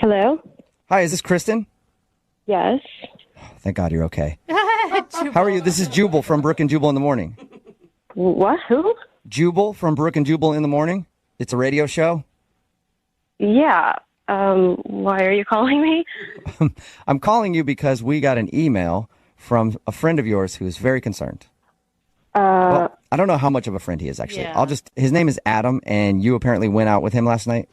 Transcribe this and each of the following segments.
Hello? Hi, is this Kristen? Yes. Thank God you're okay. How are you? This is Jubal from Brook and Jubal in the Morning. What? Who? Jubal from Brook and Jubal in the Morning. It's a radio show. Yeah. Why are you calling me? I'm calling you because we got an email from a friend of yours who is very concerned. Well, I don't know how much of a friend he is, actually. Yeah. His name is Adam, and you apparently went out with him last night.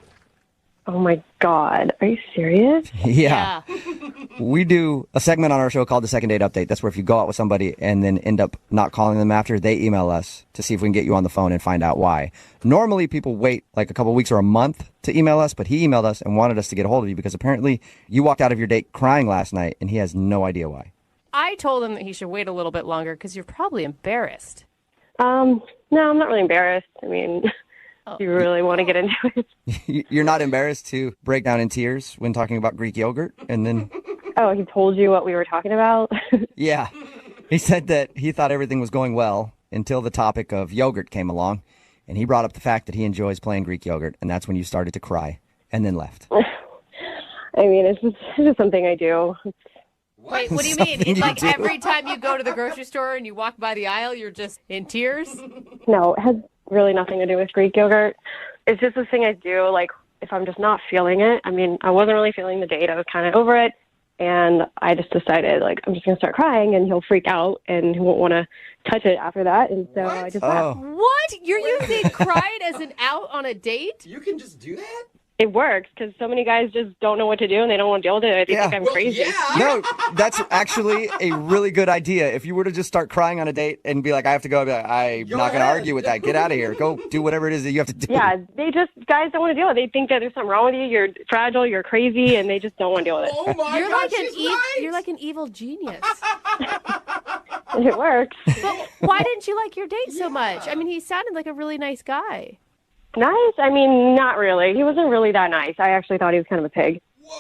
Oh my God. Are you serious? Yeah. We do a segment on our show called the Second Date Update. That's where if you go out with somebody and then end up not calling them after, they email us to see if we can get you on the phone and find out why. Normally, people wait like a couple weeks or a month to email us, but he emailed us and wanted us to get a hold of you because apparently you walked out of your date crying last night, and he has no idea why. I told him that he should wait a little bit longer because you're probably embarrassed. No, I'm not really embarrassed. I mean, do you really want to get into it? You're not embarrassed to break down in tears when talking about Greek yogurt? And then, Oh, he told you what we were talking about? yeah, he said that he thought everything was going well until the topic of yogurt came along. And he brought up the fact that he enjoys playing Greek yogurt. And that's when you started to cry and then left. I mean, it's just something I do. Wait, what do you mean? Something you Like do. every time you go to the grocery store and you walk by the aisle, you're just in tears? No, it has really nothing to do with Greek yogurt. It's just this thing I do, like, if I'm just not feeling it. I mean, I wasn't really feeling the date. I was kind of over it. And I just decided, like, I'm just going to start crying, and he'll freak out, and he won't want to touch it after that. And so I just left. What? You're using crying as an out on a date? You can just do that? It works because so many guys just don't know what to do, and they don't want to deal with it. They Yeah. think I'm crazy. No, that's actually a really good idea. If you were to just start crying on a date and be like, I have to go, I'd be like, I'm not going to argue with that. Get out of here. Go do whatever it is that you have to do. Yeah, guys don't want to deal with it. They think that there's something wrong with you. You're fragile. You're crazy, and they just don't want to deal with it. Oh my You're God, like she's you're like an evil genius. And it works. But why didn't you like your date so much? I mean, he sounded like a really nice guy. Nice? I mean, not really. He wasn't really that nice. I actually thought he was kind of a pig. Whoa,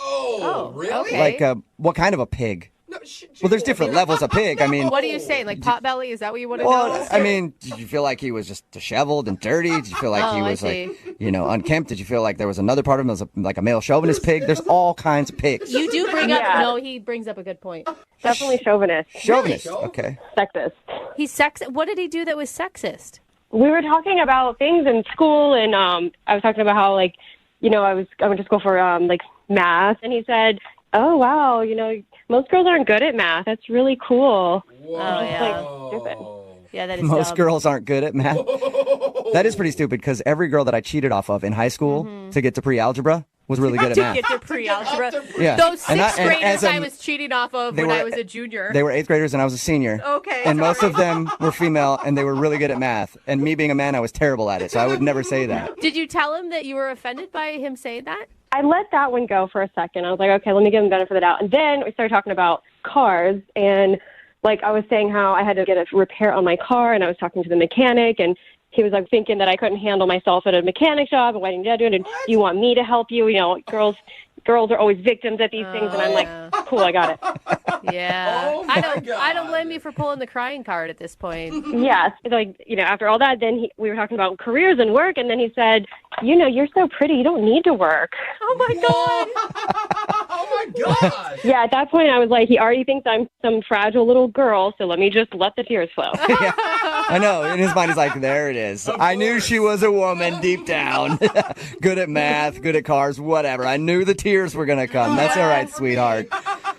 Oh, really? okay. Like, what kind of a pig? No, Well, there's different levels of pig. I mean, What are you saying? Like pot belly? Is that what you want to well, know? I mean, did you feel like he was just disheveled and dirty? Did you feel like he Oh, I was see. like, unkempt? Did you feel like there was another part of him that was like a male chauvinist pig? There's all kinds of pigs. You do bring up. Yeah. No, he brings up a good point. Definitely chauvinist. Chauvinist. Really? Okay. Sexist. He's What did he do that was sexist? We were talking about things in school, and I was talking about how, like, I went to school for, like, math, and he said, oh, wow, most girls aren't good at math. That's really cool. Whoa. Oh, yeah. Like, stupid. Yeah, that is Most dumb. girls aren't good at math. That is pretty stupid because every girl that I cheated off of in high school to get to pre-algebra was really good at To math. get to pre-algebra. Yeah. Those And sixth and graders as a- I was cheating off of they when I were- was a junior. They were 8th graders and I was a senior. Okay, And most sorry. of them were female and they were really good at math. And me being a man, I was terrible at it. So I would never say that. Did you tell him that you were offended by him saying that? I let that one go for a second. I was like, okay, let me give him the benefit of the doubt. And then we started talking about cars, and like I was saying how I had to get a repair on my car, and I was talking to the mechanic, and he was like thinking that I couldn't handle myself at a mechanic shop, and why didn't you do it? And you want me to help you? Girls are always victims at these things, and I'm like, cool, I got it. Yeah. Oh, my I don't God. blame you for pulling the crying card at this point. Yes, like after all that, then we were talking about careers and work, and then he said, you're so pretty, you don't need to work. Oh my God. Oh my God. Yeah, at that point, I was like, he already thinks I'm some fragile little girl, so let me just let the tears flow. Yeah. I know. In his mind, he's like, there it is. I knew she was a woman deep down. Good at math, good at cars, whatever. I knew the tears were going to come. That's all right, sweetheart.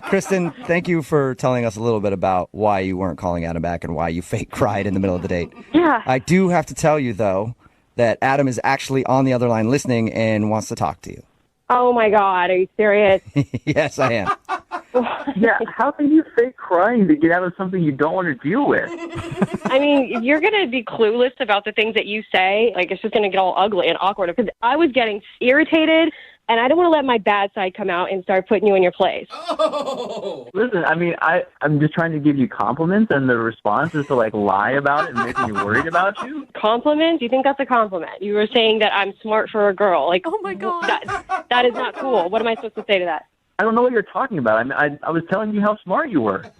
Kristen, thank you for telling us a little bit about why you weren't calling Adam back and why you fake cried in the middle of the date. Yeah. I do have to tell you, though, that Adam is actually on the other line listening and wants to talk to you. Oh, my God, are you serious? Yes, I am. Yeah, how can you fake crying to get out of something you don't want to deal with? I mean, if you're going to be clueless about the things that you say, like, it's just going to get all ugly and awkward. Because I was getting irritated, and I don't want to let my bad side come out and start putting you in your place. Oh. Listen, I mean, I'm just trying to give you compliments, and the response is to, like, lie about it and make me worried about you? Compliment? You think that's a compliment? You were saying that I'm smart for a girl. Like, Oh my God. that is not cool. What am I supposed to say to that? I don't know what you're talking about. I mean, I was telling you how smart you were.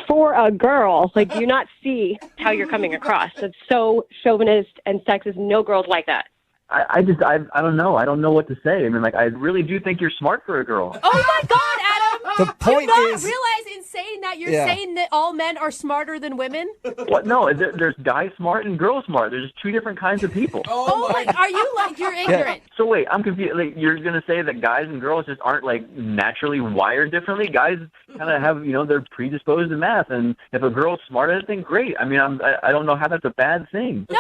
For a girl, like, do you not see how you're coming across? It's so chauvinist and sexist. No girls like that. I don't know. I don't know what to say. I mean, like, I really do think you're smart for a girl. Oh my God, Adam! The point you not is- realize in saying that you're saying that all men are smarter than women? What? No, there's guy smart and girl smart. There's two different kinds of people. Oh my! Are you like you're ignorant? So wait, I'm confused. Like, you're gonna say that guys and girls just aren't like naturally wired differently? Guys kind of have, they're predisposed to math, and if a girl's smart at it, then great. I mean, I don't know how that's a bad thing. No.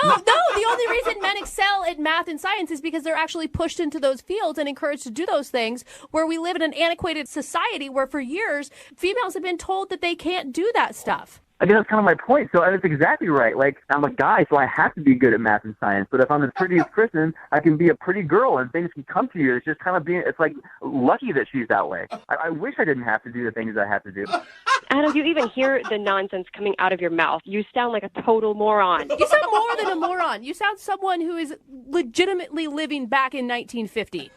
The only reason men excel at math and science is because they're actually pushed into those fields and encouraged to do those things. Where we live in an antiquated society where for years females have been told that they can't do that stuff. I guess that's kind of my point. So that's exactly right. Like, I'm a guy, so I have to be good at math and science. But if I'm the prettiest person, I can be a pretty girl, and things can come to you. It's just kind of it's like lucky that she's that way. I wish I didn't have to do the things I have to do. Adam, you even hear the nonsense coming out of your mouth. You sound like a total moron. You sound more than a moron. You sound someone who is legitimately living back in 1950.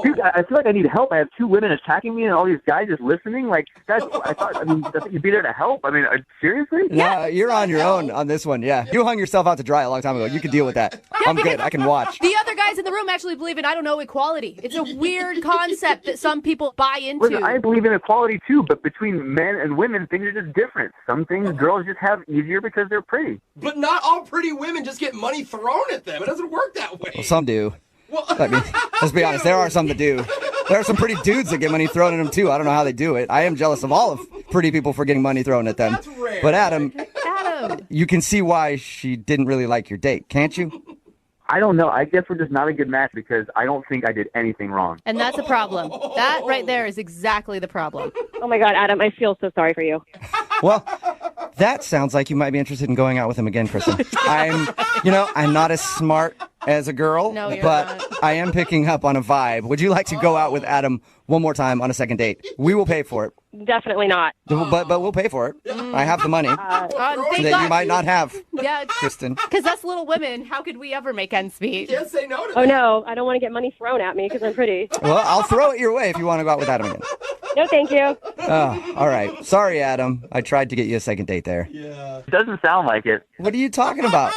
Dude, I feel like I need help. I have two women attacking me and all these guys just listening. Like, guys, I thought you'd be there to help. I mean, seriously? Yeah, you're on your own on this one. Yeah, you hung yourself out to dry a long time ago. You could deal with that. I'm good. I can watch. The other guys in the room actually believe in, equality. It's a weird concept that some people buy into. Listen, I believe in equality too, but between men and women, things are just different. Some things girls just have easier because they're pretty. But not all pretty women just get money thrown at them. It doesn't work that way. Well, some do. Well, I mean, let's be honest. There are some that do. There are some pretty dudes that get money thrown at them too. I don't know how they do it. I am jealous of all of pretty people for getting money thrown at them. That's rare. But Adam, you can see why she didn't really like your date, can't you? I don't know. I guess we're just not a good match because I don't think I did anything wrong. And that's a problem. That right there is exactly the problem. Oh my God, Adam, I feel so sorry for you. Well, that sounds like you might be interested in going out with him again, Kristen. I'm not as smart as a girl, No, you're but not. I am picking up on a vibe. Would you like to go out with Adam one more time on a second date? We will pay for it. Definitely not. But we'll pay for it. I have the money Thank that God. you might not have, Yeah, Kristen. because us little women, how could we ever make ends meet? can't say no to Oh that. no, I don't want to get money thrown at me because I'm pretty. Well, I'll throw it your way if you want to go out with Adam again. No, thank you. Oh, all right. Sorry, Adam. I tried to get you a second date there. Yeah. It doesn't sound like it. What are you talking about?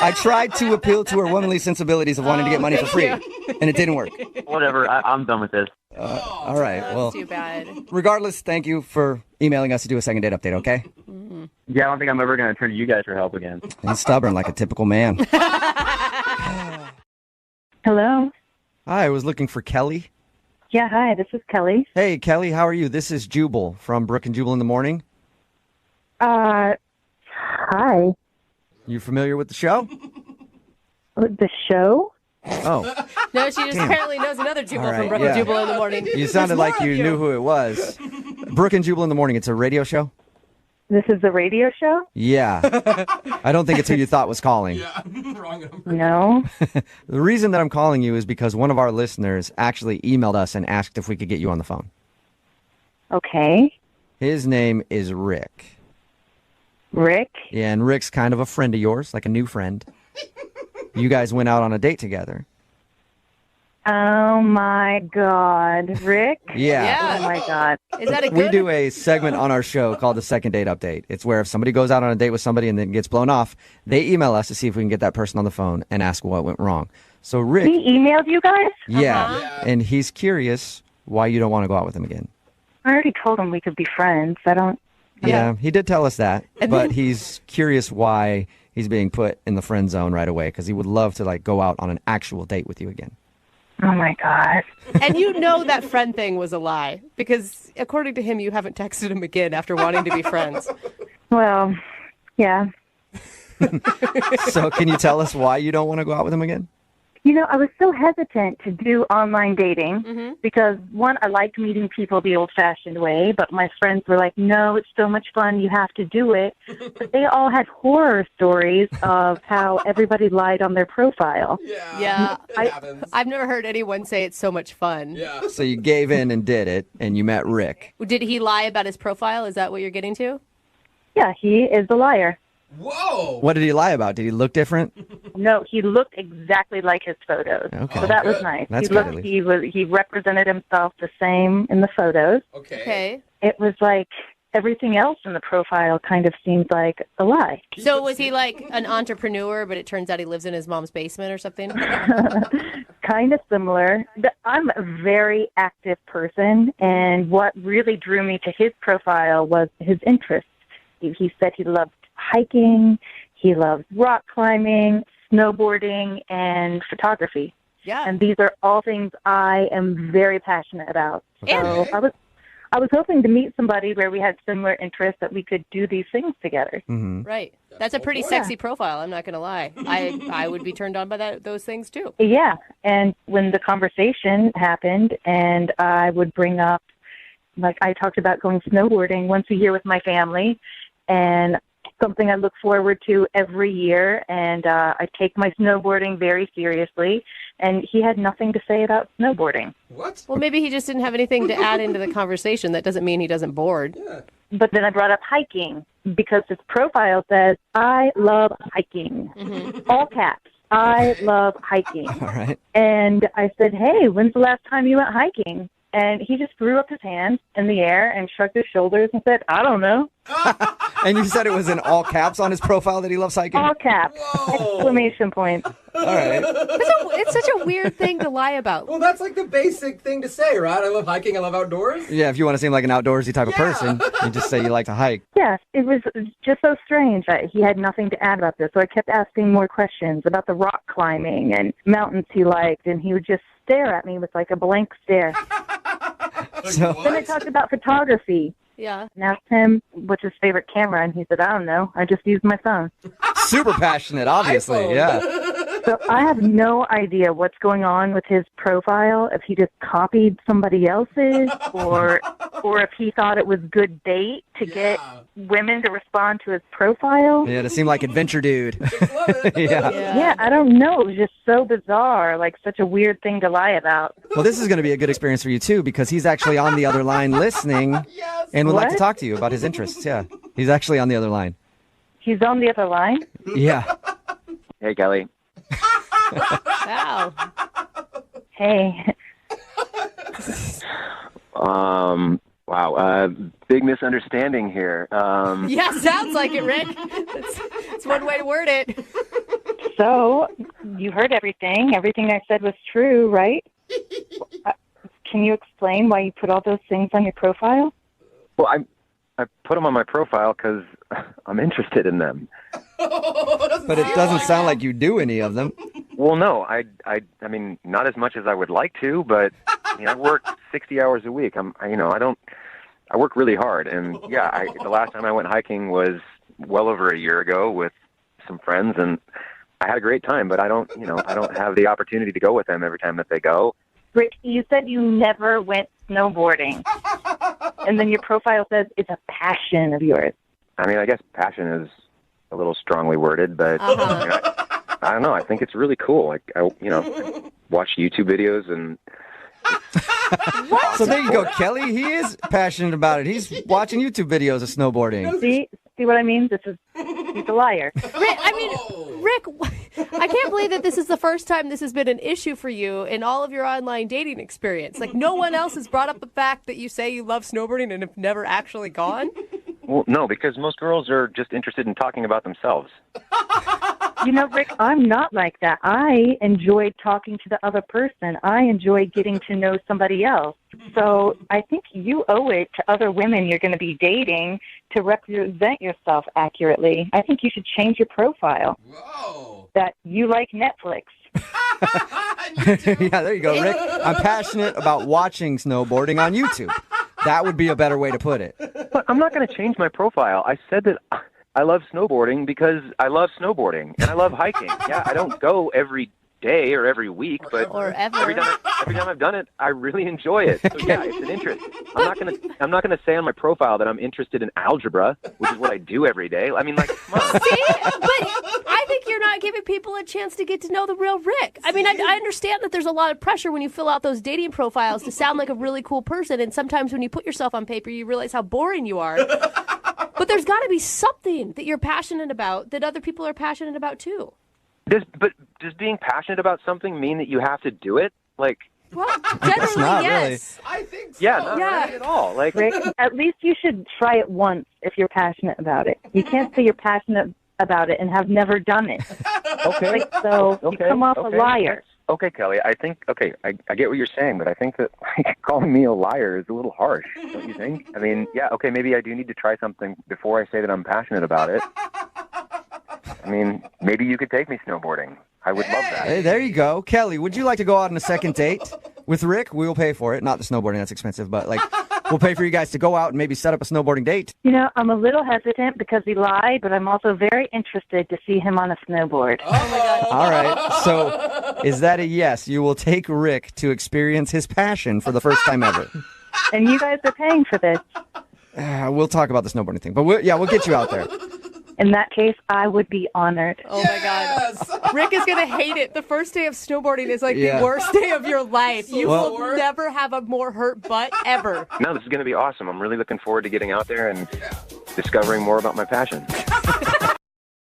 I tried to appeal to her womanly sensibilities of wanting to get money for free, and it didn't work. Whatever. I'm done with this. All right. Well, Too bad. regardless, thank you for emailing us to do a second date update, okay? Yeah, I don't think I'm ever going to turn to you guys for help again. He's stubborn like a typical man. Hello. Hi, I was looking for Kelly. Yeah, hi, this is Kelly. Hey, Kelly, how are you? This is Jubal from Brooke and Jubal in the Morning. Hi. You familiar with the show? The show? Oh, No, she just apparently knows another Jubal All right, from Brooke yeah. and Jubal in the morning. you sounded like you knew who it was. Brooke and Jubal in the Morning. It's a radio show? This is the radio show? Yeah. I don't think it's who you thought was calling. Yeah. Wrong number. No. The reason that I'm calling you is because one of our listeners actually emailed us and asked if we could get you on the phone. Okay. His name is Rick. Rick? Yeah, and Rick's kind of a friend of yours, like a new friend. You guys went out on a date together. Oh my God. Rick? Yeah. Oh my God. Is that a We good? do a segment on our show called the Second Date Update. It's where if somebody goes out on a date with somebody and then gets blown off, they email us to see if we can get that person on the phone and ask what went wrong. So Rick, He emailed you guys? yeah, and he's curious why you don't want to go out with him again. I already told him we could be friends. I don't. Yeah, he did tell us that, And but then- he's curious why he's being put in the friend zone right away because he would love to like go out on an actual date with you again. Oh my God. And you know that friend thing was a lie because according to him, you haven't texted him again after wanting to be friends. Well, yeah. So can you tell us why you don't want to go out with him again? You know, I was so hesitant to do online dating because, one, I liked meeting people the old-fashioned way, but my friends were like, no, it's so much fun, you have to do it. But they all had horror stories of how everybody lied on their profile. Yeah. It happens. I've never heard anyone say it's so much fun. Yeah. So you gave in and did it, and you met Rick. Did he lie about his profile? Is that what you're getting to? Yeah, he is the liar. Whoa. What did he lie about? Did he look different? No, he looked exactly like his photos. Okay. So that was Good. nice. That's he good, looked, at least. he represented himself the same in the photos. Okay. Okay. It was like everything else in the profile kind of seems like a lie. So was he like an entrepreneur, but it turns out he lives in his mom's basement or something? Kind of similar. I'm a very active person, and what really drew me to his profile was his interests. He said he loved hiking, he loved rock climbing, snowboarding, and photography. Yeah. And these are all things I am very passionate about. So I was hoping to meet somebody where we had similar interests, that we could do these things together. Mm-hmm. Right. That's a pretty sexy profile, I'm not going to lie. I would be turned on by those things too. Yeah. And when the conversation happened and I would bring up, like I talked about going snowboarding once a year with my family, and something I look forward to every year, and I take my snowboarding very seriously, and he had nothing to say about snowboarding. What? Well, maybe he just didn't have anything to add into the conversation. That doesn't mean he doesn't board. Yeah. But then I brought up hiking because his profile says, I love hiking. Mm-hmm. All caps. I love hiking. All right. And I said, hey, when's the last time you went hiking? And he just threw up his hands in the air and shrugged his shoulders and said, I don't know. And you said it was in all caps on his profile that he loves hiking? All caps. Whoa. Exclamation point. All right. It's such a weird thing to lie about. Well, that's like the basic thing to say, right? I love hiking. I love outdoors. Yeah, if you want to seem like an outdoorsy type of person, you just say you like to hike. Yes, it was just so strange that he had nothing to add about this. So I kept asking more questions about the rock climbing and mountains he liked, and he would just stare at me with like a blank stare. So, Then I talked about photography Yeah. and asked him what's his favorite camera, and he said, I don't know. I just use my phone. super passionate, obviously. iPhone. Yeah. So I have no idea what's going on with his profile, if he just copied somebody else's or if he thought it was good bait to get women to respond to his profile. Yeah, to seem like adventure dude. Love it. Yeah. Yeah, I don't know. It was just so bizarre, like such a weird thing to lie about. Well, this is going to be a good experience for you, too, because he's actually on the other line listening and would like to What? talk to you about his interests. Yeah. He's actually on the other line. He's on the other line. Yeah. Hey, Kelly. Wow. Hey. Wow. Big misunderstanding here. Yeah, sounds like it, Rick. It's one way to word it. So, you heard everything. Everything I said was true, right? Can you explain why you put all those things on your profile? Well, I put them on my profile because I'm interested in them. But it doesn't sound like you do any of them. Well, no, I mean, not as much as I would like to, but I work 60 hours a week. I work really hard, and yeah, the last time I went hiking was well over a year ago with some friends, and I had a great time. But I don't have the opportunity to go with them every time that they go. Rick, you said you never went snowboarding. And then your profile says it's a passion of yours. I mean, I guess passion is a little strongly worded, but I don't know. I think it's really cool. Like, I watch YouTube videos and. So there you go, Kelly. He is passionate about it. He's watching YouTube videos of snowboarding. See what I mean? He's a liar. Rick, I can't believe that this is the first time this has been an issue for you in all of your online dating experience. Like, no one else has brought up the fact that you say you love snowboarding and have never actually gone? Well, no, because most girls are just interested in talking about themselves. Rick, I'm not like that. I enjoy talking to the other person. I enjoy getting to know somebody else. So I think you owe it to other women you're going to be dating to represent yourself accurately. I think you should change your profile. Whoa. That you like Netflix. Yeah, there you go, Rick. I'm passionate about watching snowboarding on YouTube. That would be a better way to put it. But I'm not going to change my profile. I said that I love snowboarding because I love snowboarding and I love hiking. Yeah, I don't go every day or every week, but Or ever. every time I've done it, I really enjoy it. So yeah, it's an interest. I'm not gonna say on my profile that I'm interested in algebra, which is what I do every day. I mean, like, come on. See? But I think you're not giving people a chance to get to know the real Rick. I mean, I understand that there's a lot of pressure when you fill out those dating profiles to sound like a really cool person, and sometimes when you put yourself on paper, you realize how boring you are. But there's got to be something that you're passionate about that other people are passionate about too. Does being passionate about something mean that you have to do it? Like, Well, generally, not yes. I think so. Yeah, not Yeah. really at all. Like, Rick, at least you should try it once if you're passionate about it. You can't say you're passionate about it and have never done it. okay, So you come off a liar. Okay, Kelly, I think, I get what you're saying, but I think that calling me a liar is a little harsh, don't you think? I mean, yeah, okay, maybe I do need to try something before I say that I'm passionate about it. I mean, maybe you could take me snowboarding. I would love that. Hey, there you go. Kelly, would you like to go out on a second date with Rick? We will pay for it. Not the snowboarding, that's expensive, but like we'll pay for you guys to go out and maybe set up a snowboarding date. You know, I'm a little hesitant because he lied, but I'm also very interested to see him on a snowboard. Oh my God. All right. So is that a yes? You will take Rick to experience his passion for the first time ever. And you guys are paying for this. We'll talk about the snowboarding thing, but we'll get you out there. In that case, I would be honored. Oh my God. Rick is going to hate it. The first day of snowboarding is like Yeah. the worst day of your life. You will sore. never have a more hurt butt ever. No, this is going to be awesome. I'm really looking forward to getting out there and discovering more about my passion.